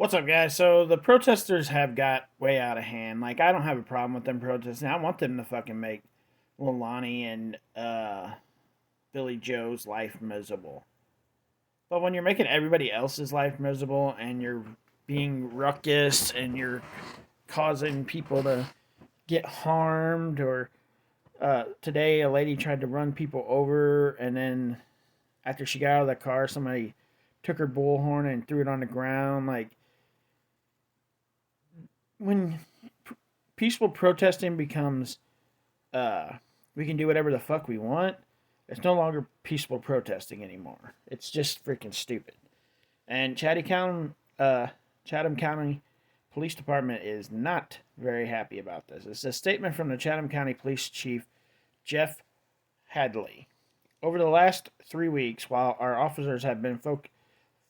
What's up, guys? So the protesters have got way out of hand. Like, I don't have a problem with them protesting. I want them to fucking make Lonnie and Billy Joe's life miserable. But when you're making everybody else's life miserable and you're being ruckus and you're causing people to get harmed, or today a lady tried to run people over, and then after she got out of the car, somebody took her bullhorn and threw it on the ground. Like, when peaceful protesting becomes we can do whatever the fuck we want, it's no longer peaceful protesting anymore. It's just freaking stupid. And Chatham County Police Department is not very happy about this. It's a statement from the Chatham County Police Chief Jeff Hadley. Over the last 3 weeks, while our officers have been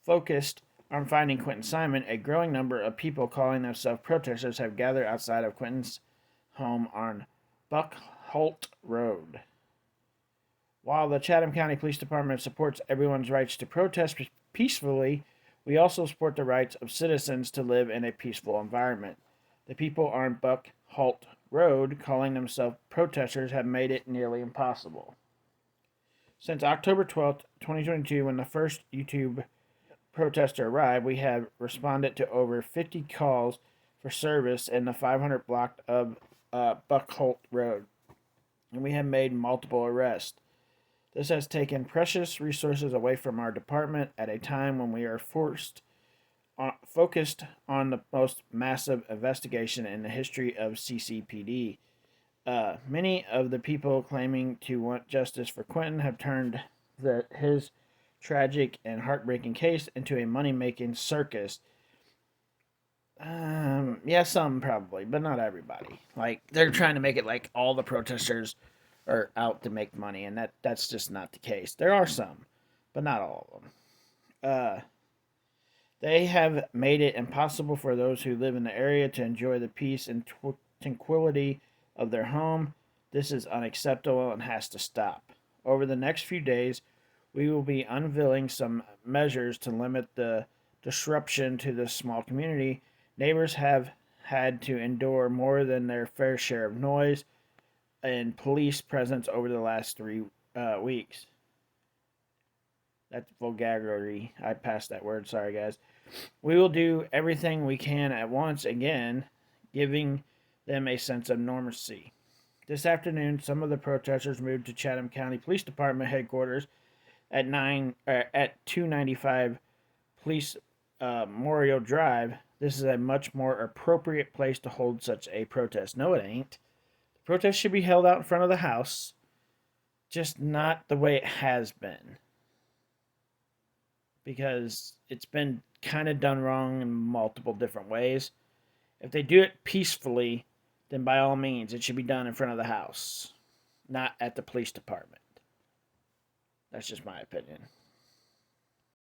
focused on finding Quinton Simon, a growing number of people calling themselves protesters have gathered outside of Quinton's home on Buckholt Road. While the Chatham County Police Department supports everyone's rights to protest peacefully, we also support the rights of citizens to live in a peaceful environment. The people on Buckholt Road calling themselves protesters have made it nearly impossible. Since October 12th, 2022, when the first YouTube protester arrived, we have responded to over 50 calls for service in the 500 block of Buckholt Road, and we have made multiple arrests. This has taken precious resources away from our department at a time when we are focused on the most massive investigation in the history of CCPD. Many of the people claiming to want justice for Quinton have turned his tragic and heartbreaking case into a money-making circus. Yeah, some probably, but not everybody. Like, they're trying to make it like all the protesters are out to make money, and that's just not the case. There are some, but not all of them. They have made it impossible for those who live in the area to enjoy the peace and tranquility of their home. This is unacceptable and has to stop. Over the next few days, we will be unveiling some measures to limit the disruption to this small community. Neighbors have had to endure more than their fair share of noise and police presence over the last 3 weeks. That's vulgarity. I passed that word. Sorry, guys. We will do everything we can at once again, giving them a sense of normalcy. This afternoon, some of the protesters moved to Chatham County Police Department headquarters at 295 Police Memorial Drive. This is a much more appropriate place to hold such a protest. No, it ain't. The protest should be held out in front of the house, just not the way it has been, because it's been kind of done wrong in multiple different ways. If they do it peacefully, then by all means, it should be done in front of the house, not at the police department. That's just my opinion.